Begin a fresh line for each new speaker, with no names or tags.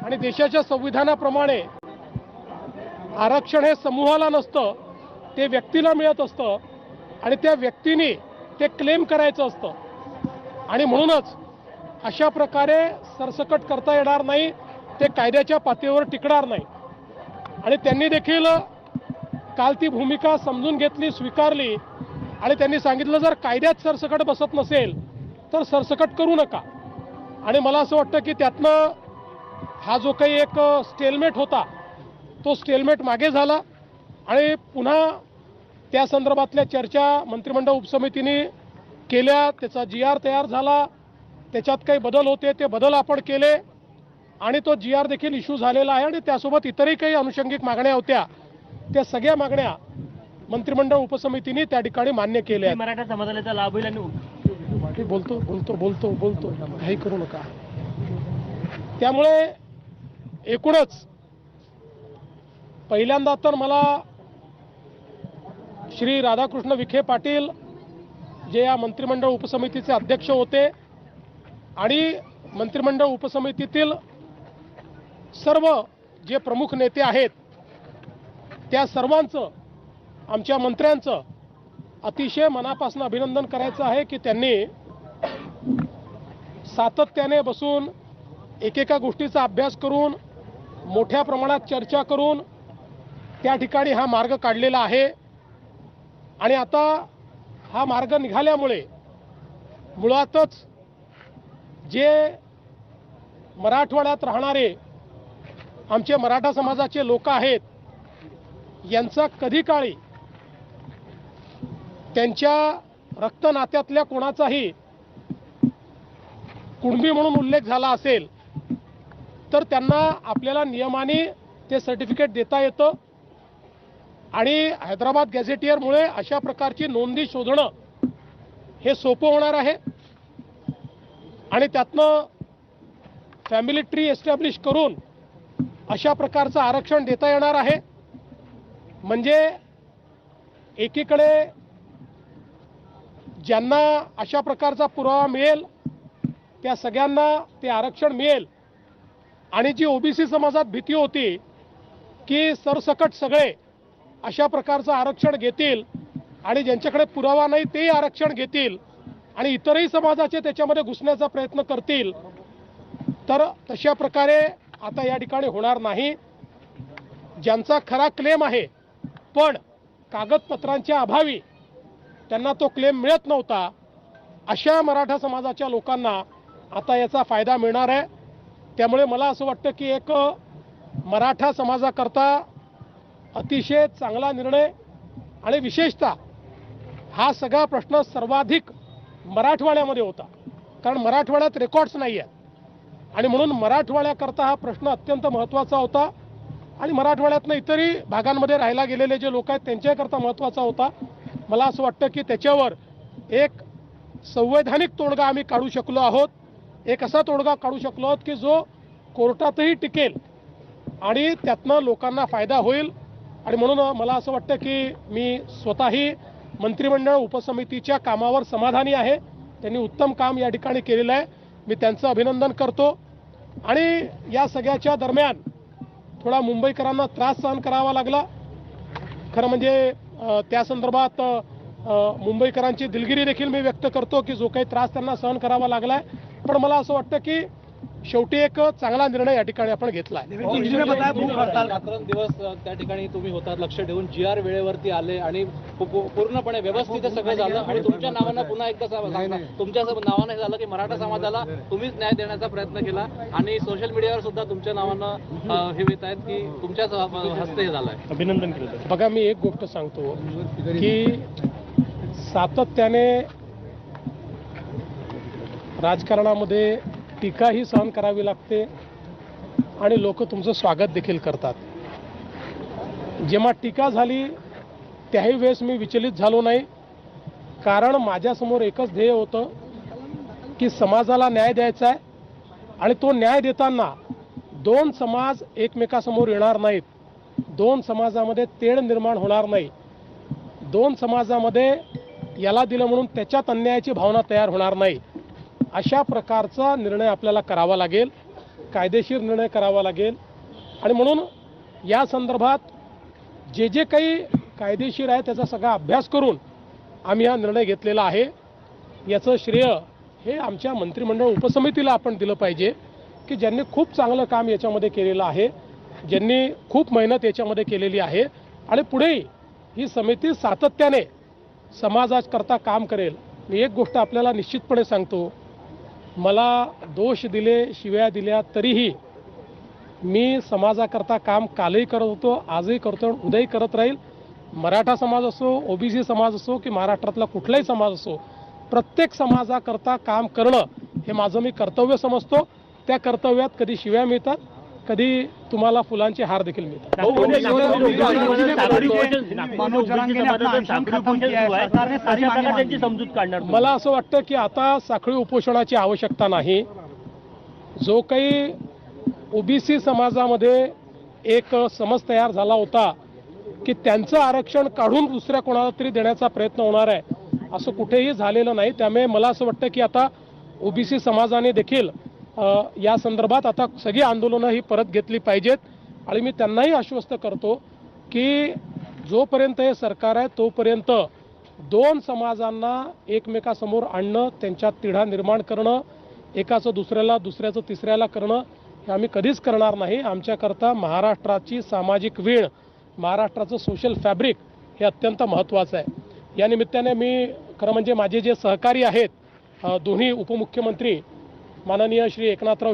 आणि देशाच्या संविधानाप्रमाणे आरक्षण हे समूहाला नसतं, ते व्यक्तीला मिळत असतं आणि त्या व्यक्तीने ते क्लेम करायचं असतं. आणि म्हणूनच अशा प्रकारे सरसकट करता येणार नाही, ते कायद्याच्या पातळीवर टिकणार नाही. आणि त्यांनी देखील काल ती भूमिका समजून घेतली, स्वीकारली आणि त्यांनी सांगितलं जर कायद्यात सरसकट बसत नसेल तर सरसकट करू नका. आणि मला असं वाटतं की त्यातनं हा जो काही एक स्टेलमेट होता तो स्टेलमेट मागे झाला आणि पुन्हा त्या संदर्भातल्या चर्चा मंत्रिमंडळ उपसमितीने केल्या, त्याचा GR तयार झाला, त्याच्यात काही बदल होते ते बदल आपण केले आणि तो GR देखील इश्यू झालेला आहे. आणि त्यासोबत इतरही काही अनुषंगिक मागण्या होत्या, त्या सगळ्या मागण्या मंत्रिमंडळ उपसमितीने त्या ठिकाणी मान्य केल्या.
मराठा समाजाला लाभ होईल आणि
बोलतो बोलतो बोलतो बोलतो काही करू नका. त्यामुळे एकूणच पहिल्यांदा तर मला श्री राधाकृष्ण विखे पाटील जे या मंत्रिमंडळ उपसमितीचे अध्यक्ष होते आणि मंत्रिमंडळ उपसमितीतील सर्व जे प्रमुख नेते आहेत त्या सर्वांचं, आमच्या मंत्र्यांचं अतिशय मनापासून अभिनंदन करायचं आहे की त्यांनी सातत्याने बसून एकेका गोष्टीचा अभ्यास करून मोठ्या प्रमाणात चर्चा करून त्या ठिकाणी हा मार्ग काढलेला आहे. आणि आता हा मार्ग निघाल्यामुळे मुळातच जे मराठवाड्यात राहणारे आमचे मराठा समाजाचे लोक आहेत यांचा कधी काळी त्यांच्या रक्तनात्यातल्या कोणाचाही कुणबी म्हणून उल्लेख झाला असेल तर त्यांना आपल्याला नियमाने ते सर्टिफिकेट देता येतं. आणि हैदराबाद गॅझेटियरमुळे अशा प्रकारची नोंदी शोधणं हे सोपं होणार आहे आणि त्यातनं फॅमिली ट्री एस्टॅब्लिश करून अशा प्रकारचं आरक्षण देता येणार आहे. म्हणजे एकीकडे ज्यांना अशा प्रकारचा पुरावा मिळेल त्या सगळ्यांना ते आरक्षण मिळेल. आणि जी OBC समाजात भीती होती की सरसकट सगळे अशा प्रकारचं आरक्षण घेतील आणि ज्यांच्याकडे पुरावा नाही तेही आरक्षण घेतील आणि इतरही समाजाचे त्याच्यामध्ये घुसण्याचा प्रयत्न करतील, तर तशा प्रकारे आता या ठिकाणी होणार नाही. ज्यांचा खरा क्लेम आहे पण कागदपत्रांच्या अभावी त्यांना तो क्लेम मिळत नव्हता, अशा मराठा समाजाच्या लोकांना आता याचा फायदा मिळणार आहे. त्यामुळे मला असं वाटतं की एक मराठा समाजाकरता अतिशय चांगला निर्णय आणि विशेषतः हा सगळा प्रश्न सर्वाधिक मराठवाड्यामध्ये होता, कारण मराठवाड्यात रेकॉर्ड्स नाही आहेत आणि म्हणून मराठवाड्याकरता हा प्रश्न अत्यंत महत्त्वाचा होता आणि मराठवाड्यातनं इतरही भागांमध्ये राहायला गेलेले जे लोक आहेत त्यांच्याकरता महत्त्वाचा होता. मला असं वाटतं की त्याच्यावर एक संवैधानिक तोडगा आम्ही काढू शकलो आहोत, एक असा तोडगा काढू शकलो आहोत की जो कोर्टातही टिकेल आणि त्यातनं लोकांना फायदा होईल. आणि म्हणून मला असं वाटतं की मी स्वतःही मंत्रिमंडळ उपसमितीच्या कामावर समाधानी आहे. त्यांनी उत्तम काम या ठिकाणी केलेलं आहे, मी त्यांचं अभिनंदन करतो. आणि या सगळ्याच्या दरम्यान थोडा मुंबईकरांना त्रास सहन करावा लागला. खरं म्हणजे त्या संदर्भात मुंबईकरांची दिलगिरी देखील मी व्यक्त करतो की जो काही त्रास त्यांना सहन करावा लागला आहे. पण मला असं वाटतं की शेवटी एक चांगला निर्णय या ठिकाणी आपण घेतला आहे.
दिवस त्या ठिकाणी तुम्ही होतात, लक्ष ठेवून GR वेळेवरती आले आणि पूर्णपणे व्यवस्थित सगळं झालं आणि तुमच्या नावानं पुन्हा एकदा तुमच्या नावानं झालं की मराठा समाजाला तुम्हीच न्याय देण्याचा प्रयत्न केला आणि सोशल मीडियावर सुद्धा तुमच्या नावानं हे येत आहेत की तुमच्याच हस्ते हे झालंय.
अभिनंदन केलं. बघा मी एक गोष्ट सांगतो की सातत्याने राजकारणामध्ये टीकाही सहन करावी लागते आणि लोक तुमचं स्वागत देखील करतात. जेव्हा टीका झाली त्याही वेळेस मी विचलित झालो नाही, कारण माझ्यासमोर एकच ध्येय होतं की समाजाला न्याय द्यायचा आहे आणि तो न्याय देताना दोन समाज एकमेकासमोर येणार नाहीत, दोन समाजामध्ये तेढ निर्माण होणार नाही, दोन समाजामध्ये याला दिलं म्हणून त्याच्यात अन्यायाची भावना तयार होणार नाही. अशा प्रकारचा निर्णय आपल्याला करावा लागेल कायदेशीर निर्णय करावा लागेल आणि म्हणून या संदर्भात जे जे काही कायदेशीर आहे त्याचा सगळा अभ्यास करून आम्ही हा निर्णय घेतलेला आहे. याचं श्रेय हे आमच्या मंत्रिमंडळ उपसमितीला आपण दिलं पाहिजे की ज्यांनी खूप चांगलं काम याच्यामध्ये केलेलं आहे, ज्यांनी खूप मेहनत याच्यामध्ये केलेली आहे आणि पुढेही ही समिती सातत्याने समाजाकरता काम करेल. मी एक गोष्ट आपल्याला निश्चितपणे सांगतो, मला दोष दिले, शिव्या दिल्या तरीही मी समाजाकरता काम कालही करत होतो, आजही करतो आणि उद्याही करत राहील. मराठा समाज असो, ओबीसी समाज असो की महाराष्ट्रातला कुठलाही समाज असो, प्रत्येक समाजाकरता काम करणं हे माझं मी कर्तव्य समजतो. त्या कर्तव्यात कधी शिव्या मिळतात, कधी तुम्हाला फुलांचे हार देखील मिळतात.
त्यांची समजूत काढणार
मला असं वाटतं की आता साखळी उपोषणाची आवश्यकता नाही. जो काही ओबीसी समाजामध्ये एक समज तयार झाला होता की त्यांचं आरक्षण काढून दुसऱ्या कोणाला तरी देण्याचा प्रयत्न होणार आहे, असं कुठेही झालेलं नाही. त्यामुळे मला असं वाटतं की आता ओबीसी समाजाने देखील या संदर्भात आता सगळी आंदोलनं ही परत घेतली पाहिजेत आणि मी त्यांनाही आश्वस्त करतो की जोपर्यंत हे सरकार आहे तोपर्यंत दोन समाजांना एकमेकासमोर आणणं, त्यांच्यात तिढा निर्माण करणं, एकाचं दुसऱ्याला, दुसऱ्याचं तिसऱ्याला करणं हे आम्ही कधीच करणार नाही. आमच्याकरता महाराष्ट्राची सामाजिक वीण, महाराष्ट्राचं सोशल फॅब्रिक हे अत्यंत महत्त्वाचं आहे. या निमित्ताने मी खरं म्हणजे माझे जे सहकारी आहेत दोन्ही उपमुख्यमंत्री माननीय श्री एकनाथराव